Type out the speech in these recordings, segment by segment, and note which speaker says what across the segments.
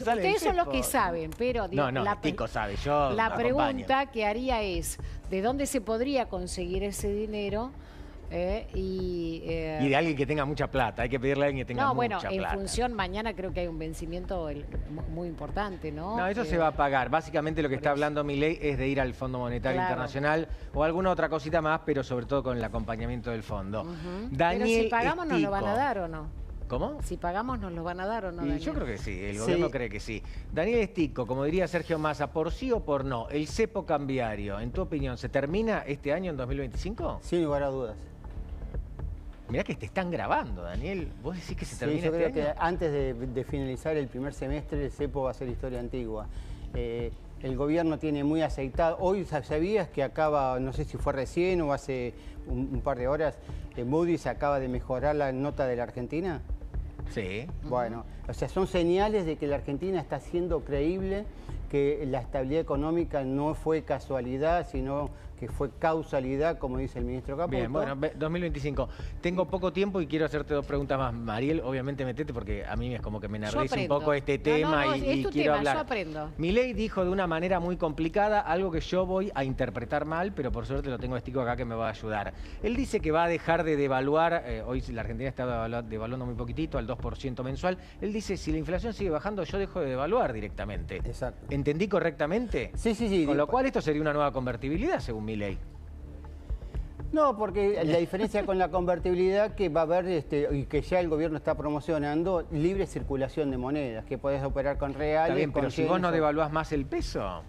Speaker 1: Ustedes son los que saben, pero digo,
Speaker 2: No, Tico sabe, yo
Speaker 1: la
Speaker 2: acompaño.
Speaker 1: pregunta que haría es, ¿de dónde se podría conseguir ese dinero? Y
Speaker 2: de alguien que tenga mucha plata, hay que pedirle a alguien que tenga mucha plata.
Speaker 1: No, bueno, en función, mañana creo que hay un vencimiento muy importante, ¿no?
Speaker 2: No, eso se va a pagar. Básicamente lo que está hablando Milei es de ir al Fondo Monetario Internacional o alguna otra cosita más, pero sobre todo con el acompañamiento del fondo. Daniel
Speaker 1: pero si pagamos,
Speaker 2: Estico.
Speaker 1: ¿nos lo van a dar o no?
Speaker 2: ¿Cómo?
Speaker 1: Si pagamos, ¿nos lo van a dar o no, Daniel?
Speaker 2: Yo creo que sí, el gobierno cree que sí. Daniel Estico, como diría Sergio Massa, ¿por sí o por no? ¿El cepo cambiario, en tu opinión, se termina este año, en 2025?
Speaker 3: Sin lugar a dudas.
Speaker 2: Mirá que te están grabando, Daniel. ¿Vos decís que se termina
Speaker 3: yo
Speaker 2: este
Speaker 3: creo
Speaker 2: año?
Speaker 3: que antes de finalizar el primer semestre, el cepo va a ser historia antigua. El gobierno tiene muy aceitado. Hoy sabías que acaba, no sé si fue recién o hace un par de horas, Moody's acaba de mejorar la nota de la Argentina.
Speaker 2: Sí.
Speaker 3: Bueno, o sea, son señales de que la Argentina está siendo creíble, que la estabilidad económica no fue casualidad, sino que fue causalidad, como dice el ministro Caputo.
Speaker 2: Bien, bueno, 2025. Tengo poco tiempo y quiero hacerte dos preguntas más. Mariel, obviamente metete porque a mí es como que me enerveza un poco este tema y quiero hablar.
Speaker 1: Yo aprendo.
Speaker 2: Milei dijo de una manera muy complicada algo que yo voy a interpretar mal, pero por suerte lo tengo a Estico acá que me va a ayudar. Él dice que va a dejar de devaluar, hoy la Argentina está devaluando muy poquitito, al 2% mensual. Él dice, si la inflación sigue bajando, yo dejo de devaluar directamente.
Speaker 3: Exacto.
Speaker 2: ¿Entendí correctamente?
Speaker 3: Sí.
Speaker 2: Con lo cual esto sería una nueva convertibilidad, según Milei.
Speaker 3: No, porque la diferencia con la convertibilidad que va a haber, y que ya el gobierno está promocionando, libre circulación de monedas, que podés operar con reales.
Speaker 2: Está bien, pero
Speaker 3: con
Speaker 2: si vos no
Speaker 3: yenes,
Speaker 2: devaluás más el peso,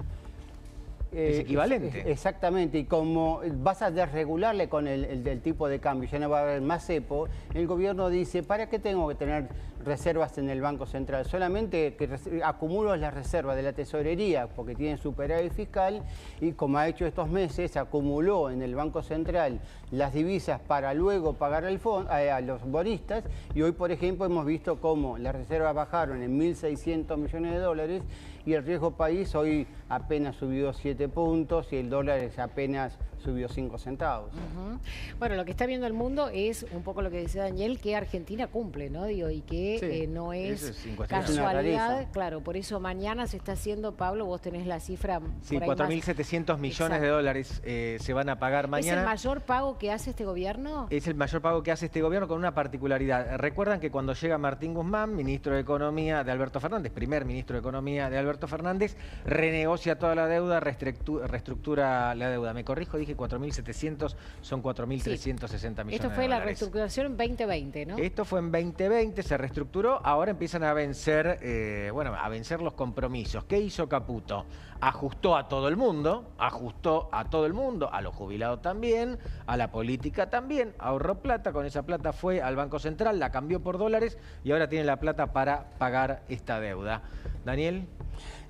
Speaker 2: es equivalente.
Speaker 3: Exactamente, y como vas a desregularle con el tipo de cambio, ya no va a haber más cepo, el gobierno dice, ¿para qué tengo que tener reservas en el Banco Central? Solamente que acumulo las reservas de la tesorería, porque tienen superávit fiscal, y como ha hecho estos meses, acumuló en el Banco Central las divisas para luego pagar a los bonistas, y hoy, por ejemplo, hemos visto cómo las reservas bajaron en 1.600 millones de dólares, y el riesgo país hoy apenas subió 7 puntos y el dólar apenas subió 5 centavos.
Speaker 1: Bueno, lo que está viendo el mundo es un poco lo que decía Daniel, que Argentina cumple, ¿no? Digo, y que no es casualidad. Claro, por eso mañana se está haciendo, Pablo, vos tenés la cifra.
Speaker 2: Sí, 4.700 millones de dólares se van a pagar mañana.
Speaker 1: ¿Es el mayor pago que hace este gobierno?
Speaker 2: Es el mayor pago que hace este gobierno con una particularidad. Recuerdan que cuando llega Martín Guzmán, ministro de Economía de Alberto Fernández, primer ministro de Economía de Alberto Fernández, renegocia toda la deuda, reestructura la deuda. Me corrijo, dije 4.700, son 4.360 millones.
Speaker 1: Esto fue
Speaker 2: de
Speaker 1: la
Speaker 2: dólares.
Speaker 1: reestructuración en 2020, ¿no?
Speaker 2: Esto fue en 2020, se reestructuró, ahora empiezan a vencer, a vencer los compromisos. ¿Qué hizo Caputo? Ajustó a todo el mundo, a los jubilados también, a la política también, ahorró plata, con esa plata fue al Banco Central, la cambió por dólares y ahora tiene la plata para pagar esta deuda. Daniel.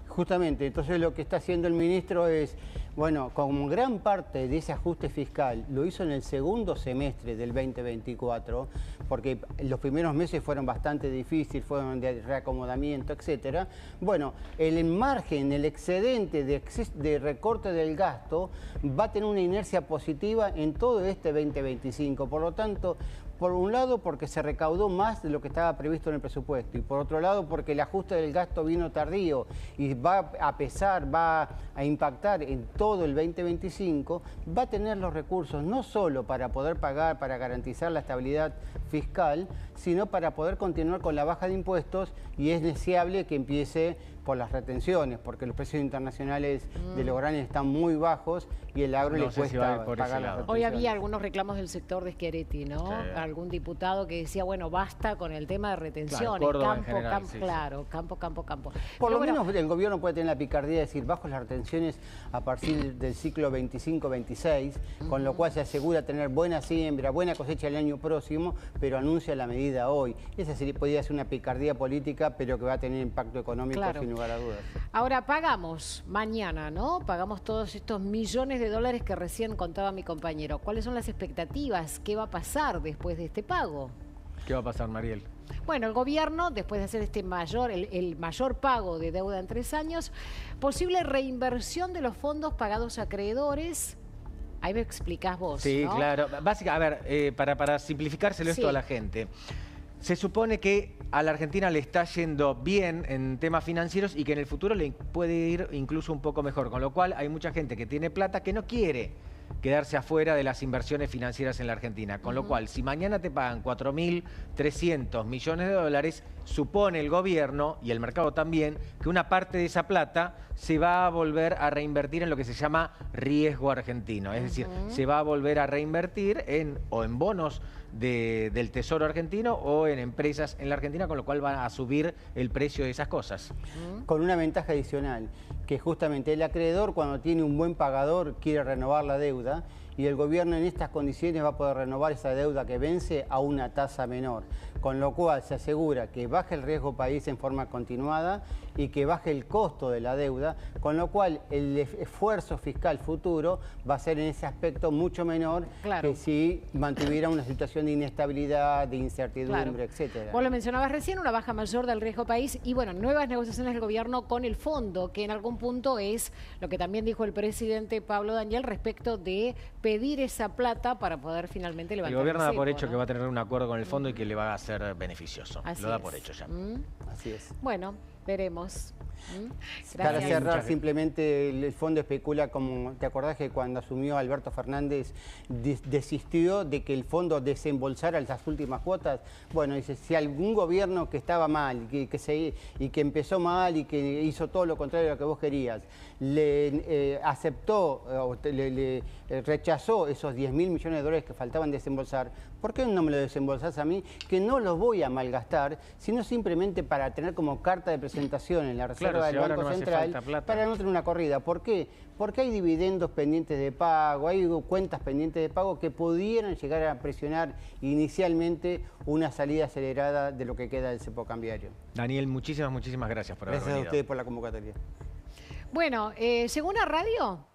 Speaker 3: Justamente, entonces lo que está haciendo el ministro es, bueno, como gran parte de ese ajuste fiscal lo hizo en el segundo semestre del 2024, porque los primeros meses fueron bastante difíciles, fueron de reacomodamiento, etcétera. Bueno, el margen, el excedente de recorte del gasto va a tener una inercia positiva en todo este 2025. Por lo tanto, por un lado porque se recaudó más de lo que estaba previsto en el presupuesto y por otro lado porque el ajuste del gasto vino tardío y va a pesar, va a impactar en todo el 2025, va a tener los recursos no solo para poder pagar, para garantizar la estabilidad fiscal, sino para poder continuar con la baja de impuestos, y es deseable que empiece por las retenciones, porque los precios internacionales de los granos están muy bajos y el agro le cuesta pagar las retenciones.
Speaker 1: Hoy había algunos reclamos del sector de Schiaretti, ¿no?
Speaker 2: Sí.
Speaker 1: Algún diputado que decía, bueno, basta con el tema de retenciones,
Speaker 2: Claro,
Speaker 1: campo.
Speaker 3: Por lo menos el gobierno puede tener la picardía de decir, bajo las retenciones a partir del ciclo 25-26, con lo cual se asegura tener buena siembra, buena cosecha el año próximo, pero anuncia la medida hoy. Esa podría ser una picardía política, pero que va a tener impacto económico sin lugar a dudas.
Speaker 1: Ahora pagamos mañana, ¿no? Pagamos todos estos millones de dólares que recién contaba mi compañero. ¿Cuáles son las expectativas? ¿Qué va a pasar después de este pago?
Speaker 2: ¿Qué va a pasar, Mariel?
Speaker 1: Bueno, el gobierno, después de hacer este el mayor pago de deuda en 3 años, posible reinversión de los fondos pagados a acreedores. Ahí me explicás vos,
Speaker 2: Sí,
Speaker 1: ¿no?
Speaker 2: claro. Básicamente, a ver, para simplificárselo esto a la gente. Se supone que a la Argentina le está yendo bien en temas financieros y que en el futuro le puede ir incluso un poco mejor, con lo cual hay mucha gente que tiene plata que no quiere quedarse afuera de las inversiones financieras en la Argentina. Con lo cual, si mañana te pagan 4.300 millones de dólares, supone el gobierno y el mercado también que una parte de esa plata se va a volver a reinvertir en lo que se llama riesgo argentino. Es decir, se va a volver a reinvertir en bonos del Tesoro argentino o en empresas en la Argentina, con lo cual va a subir el precio de esas cosas.
Speaker 3: Con una ventaja adicional, que justamente el acreedor, cuando tiene un buen pagador, quiere renovar la deuda, y el gobierno en estas condiciones va a poder renovar esa deuda que vence a una tasa menor, con lo cual se asegura que baje el riesgo país en forma continuada y que baje el costo de la deuda, con lo cual el esfuerzo fiscal futuro va a ser en ese aspecto mucho menor que si mantuviera una situación de inestabilidad, de incertidumbre, etcétera.
Speaker 1: Vos lo mencionabas recién, una baja mayor del riesgo país y bueno, nuevas negociaciones del gobierno con el fondo, que en algún punto es lo que también dijo el presidente Pablo Daniel respecto de pedir esa plata para poder finalmente levantar
Speaker 2: el gobierno da por
Speaker 1: cepo,
Speaker 2: hecho
Speaker 1: ¿no?
Speaker 2: que va a tener un acuerdo con el fondo y que le va a ser beneficioso.
Speaker 1: Así
Speaker 2: lo da
Speaker 1: es.
Speaker 2: por hecho ya.
Speaker 3: Así es.
Speaker 1: Bueno, veremos.
Speaker 3: Para
Speaker 1: Gracias.
Speaker 3: cerrar, simplemente el fondo especula, como te acordás que cuando asumió Alberto Fernández desistió de que el fondo desembolsara las últimas cuotas. Bueno, dice, si algún gobierno que estaba mal y que empezó mal y que hizo todo lo contrario a lo que vos querías, le aceptó o le rechazó esos 10.000 millones de dólares que faltaban desembolsar, ¿por qué no me lo desembolsás a mí? Que no los voy a malgastar, sino simplemente para tener como carta de presentación en la Reserva del Banco Central, para no tener una corrida. ¿Por qué? Porque hay dividendos pendientes de pago, hay cuentas pendientes de pago que pudieran llegar a presionar inicialmente una salida acelerada de lo que queda del cepo cambiario.
Speaker 2: Daniel, muchísimas gracias por haber venido.
Speaker 3: Gracias a ustedes por la convocatoria.
Speaker 1: Bueno, llegó una radio